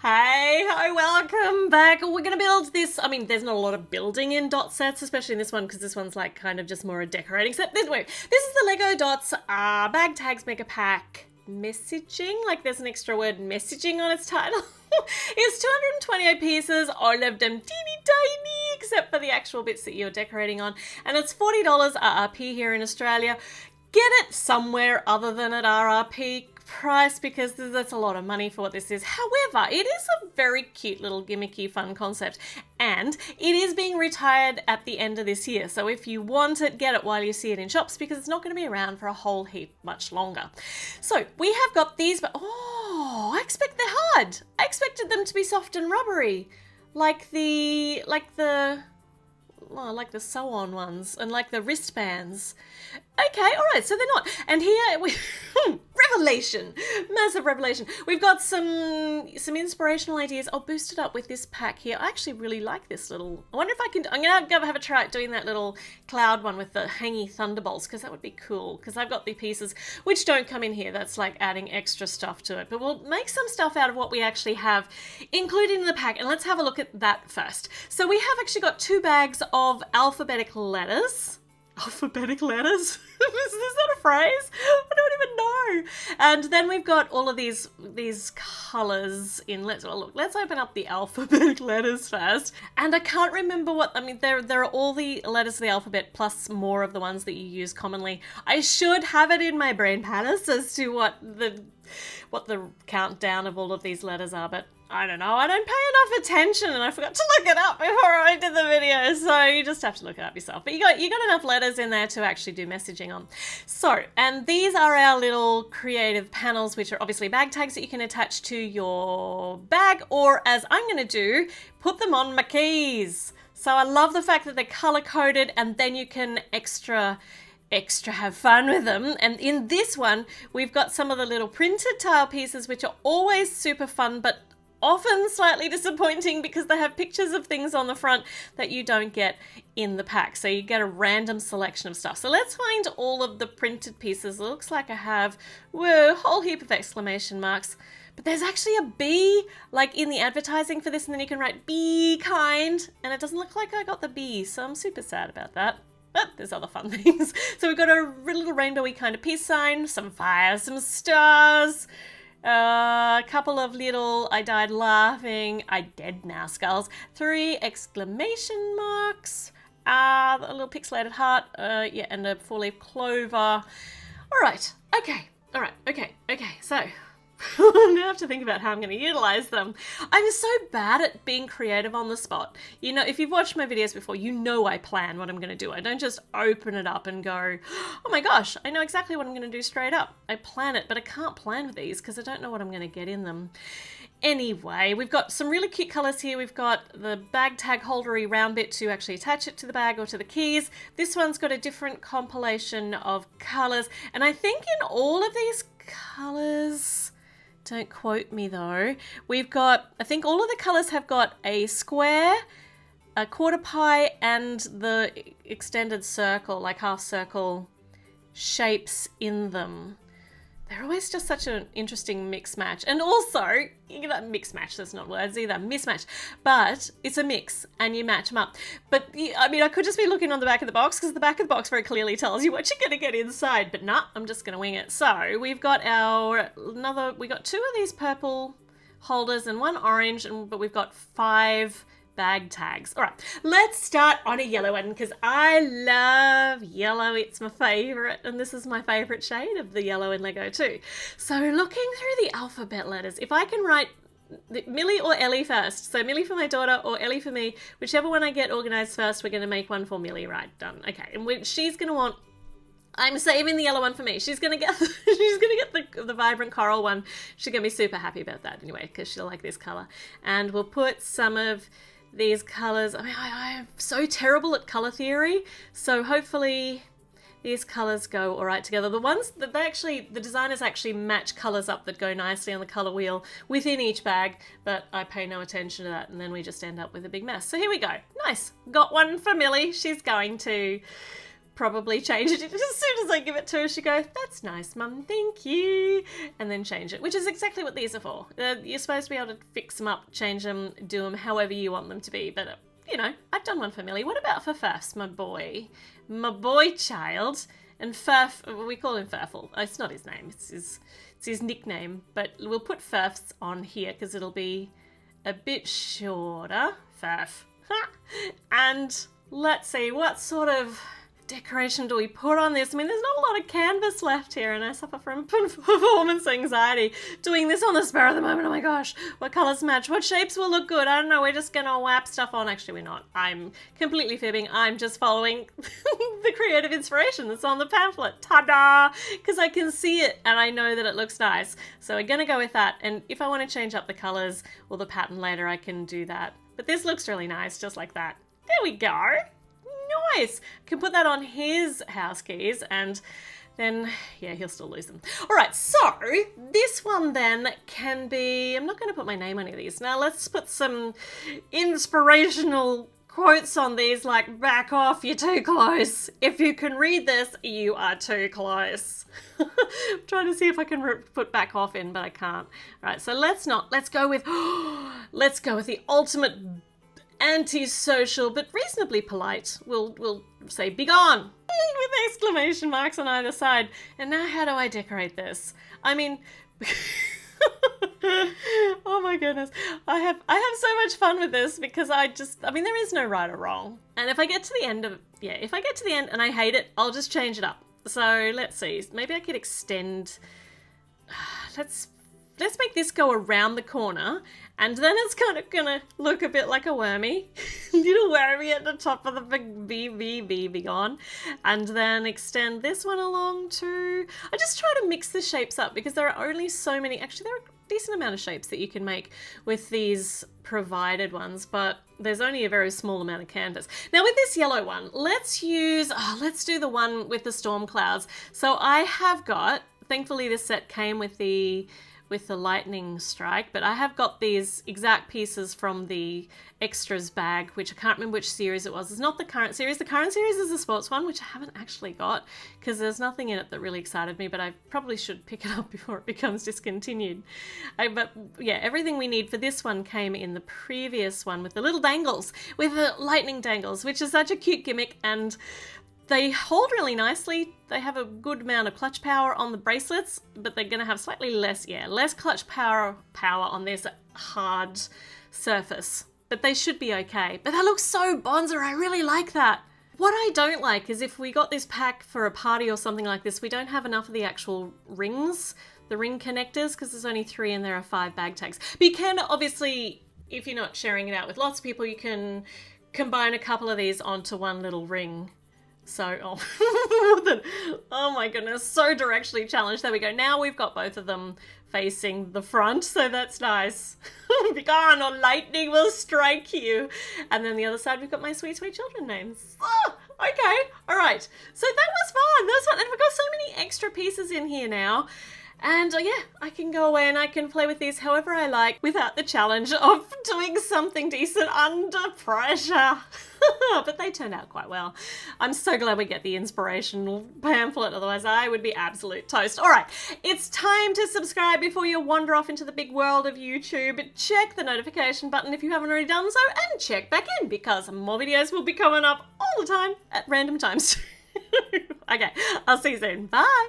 Hey, hi, welcome back. We're going to build this. I mean, there's not a lot of building in dot sets, especially in this one, because this one's like kind of just more a decorating set. This is the Lego Dots Bag Tags Mega Pack messaging. Like there's an extra word messaging on its title. It's 228 pieces, all of them teeny tiny, except for the actual bits that you're decorating on. And it's $40 RRP here in Australia. Get it somewhere other than at RRP price because that's a lot of money for what this is. However, it is a very cute little gimmicky fun concept and it is being retired at the end of this year. So if you want it, get it while you see it in shops because it's not going to be around for a whole heap much longer. So we have got these, but oh, I expect they're hard. I expected them to be soft and rubbery like the sew-on ones and like the wristbands. Okay, all right, so they're not. And here we revelation, massive revelation. We've got some inspirational ideas. I'll boost it up with this pack here. I actually really like this little. I wonder if I can. I'm gonna go have a try at doing that little cloud one with the hangy thunderbolts because that would be cool. Because I've got the pieces which don't come in here. That's like adding extra stuff to it. But we'll make some stuff out of what we actually have included in the pack. And let's have a look at that first. So we have actually got 2 bags of alphabetic letters. Alphabetic letters? Is that a phrase? I don't even know. And then we've got all of these colours in. Let's open up the alphabetic letters first. And I can't remember there are all the letters of the alphabet plus more of the ones that you use commonly. I should have it in my brain palace as to what the countdown of all of these letters are, but I don't know. I don't pay enough attention and I forgot to look it up before I did the video. So you just have to look it up yourself. But you got enough letters in there to actually do messaging on. So, and these are our little creative panels, which are obviously bag tags that you can attach to your bag, or as I'm going to do, put them on my keys. So I love the fact that they're color coded and then you can extra have fun with them. And in this one, we've got some of the little printed tile pieces, which are always super fun, but often slightly disappointing because they have pictures of things on the front that you don't get in the pack. So you get a random selection of stuff. So let's find all of the printed pieces. It looks like I have, a whole heap of exclamation marks. But there's actually a bee, like in the advertising for this, and then you can write be kind, and it doesn't look like I got the bee, so I'm super sad about that. But there's other fun things. So we've got a little rainbowy kind of peace sign, some fire, some stars, a couple of little I died laughing, I dead now skulls, 3 exclamation marks, a little pixelated heart, and a 4-leaf clover. All right, okay, so I'm going to have to think about how I'm going to utilize them. I'm so bad at being creative on the spot. You know, if you've watched my videos before, you know I plan what I'm going to do. I don't just open it up and go, oh my gosh, I know exactly what I'm going to do straight up. I plan it, but I can't plan with these because I don't know what I'm going to get in them. Anyway, we've got some really cute colours here. We've got the bag tag holdery round bit to actually attach it to the bag or to the keys. This one's got a different compilation of colours. And I think in all of these colours, don't quote me though, we've got, I think all of the colours have got a square, a quarter pie, and the extended circle, like half circle shapes in them. They're always just such an interesting mix match. And also, mix match, that's not words either, mismatch. But it's a mix and you match them up. But I mean, I could just be looking on the back of the box because the back of the box very clearly tells you what you're going to get inside. But nah, I'm just going to wing it. So we've got we got 2 of these purple holders and 1 orange, but we've got 5 bag tags. All right, let's start on a yellow one because I love yellow. It's my favorite, and this is my favorite shade of the yellow in Lego too. So looking through the alphabet letters, if I can write Millie or Ellie first, so Millie for my daughter or Ellie for me, whichever one I get organized first, we're going to make one for Millie. Right, done. Okay, and she's going to want, I'm saving the yellow one for me. She's gonna get the vibrant coral one. She's gonna be super happy about that anyway because she'll like this color. And we'll put some of these colors. I mean, I'm so terrible at color theory, so hopefully these colors go all right together. The ones that the designers actually match colors up that go nicely on the color wheel within each bag, but I pay no attention to that, and then we just end up with a big mess. So here we go. Nice. Got one for Millie. She's going to probably change it. As soon as I give it to her, she goes, "That's nice, Mum, thank you," and then change it, which is exactly what these are for. You're supposed to be able to fix them up, change them, do them however you want them to be, but you know, I've done one for Millie. What about for Furfs, my boy child? And Furf, we call him Furfle. It's not his name, it's his nickname, but we'll put Furfs on here because it'll be a bit shorter. Furf. And let's see, what sort of decoration do we put on this? I mean, there's not a lot of canvas left here, and I suffer from performance anxiety doing this on the spur of the moment. Oh my gosh, what colours match? What shapes will look good? I don't know, we're just gonna whap stuff on. Actually, we're not. I'm completely fibbing. I'm just following the creative inspiration that's on the pamphlet. Ta-da! Because I can see it and I know that it looks nice. So we're gonna go with that, and if I want to change up the colours or the pattern later, I can do that. But this looks really nice, just like that. There we go. Nice. Can put that on his house keys, and then, yeah, he'll still lose them. All right, so this one then can be, I'm not going to put my name on any of these. Now let's put some inspirational quotes on these, like, "Back off, you're too close. If you can read this, you are too close." I'm trying to see if I can put "back off" in, but I can't. All right, so let's go with the ultimate anti-social but reasonably polite. We'll say "begone" with exclamation marks on either side. And now how do I decorate this? I mean, oh my goodness, I have so much fun with this because I mean, there is no right or wrong. And if I get to the end and I hate it, I'll just change it up. So let's see, maybe I could extend, let's make this go around the corner, and then it's kind of gonna look a bit like a wormy, little wormy at the top of the big begone, and then extend this one along too. I just try to mix the shapes up because there are only so many, actually there are a decent amount of shapes that you can make with these provided ones, but there's only a very small amount of canvas. Now with this yellow one, let's do the one with the storm clouds. So I have got, thankfully this set came with the lightning strike, but I have got these exact pieces from the extras bag, which I can't remember which series it was. It's not the current series. The current series is the sports one, which I haven't actually got because there's nothing in it that really excited me, but I probably should pick it up before it becomes discontinued. But yeah, everything we need for this one came in the previous one with the little dangles, with the lightning dangles, which is such a cute gimmick, and they hold really nicely. They have a good amount of clutch power on the bracelets, but they're going to have slightly less clutch power on this hard surface. But they should be okay. But that looks so bonzer. I really like that. What I don't like is if we got this pack for a party or something like this, we don't have enough of the actual rings, the ring connectors, because there's only 3 and there are 5 bag tags. But you can obviously, if you're not sharing it out with lots of people, you can combine a couple of these onto one little ring. So, oh my goodness, so directionally challenged. There we go. Now we've got both of them facing the front, so that's nice. Begone or lightning will strike you. And then the other side, we've got my sweet, sweet children names. Oh, okay, all right. So that was fun. That was fun. And we've got so many extra pieces in here now. And yeah, I can go away and I can play with these however I like without the challenge of doing something decent under pressure. But they turned out quite well. I'm so glad we get the inspirational pamphlet, otherwise I would be absolute toast. All right, it's time to subscribe before you wander off into the big world of YouTube. Check the notification button if you haven't already done so, and check back in because more videos will be coming up all the time at random times. Okay, I'll see you soon. Bye.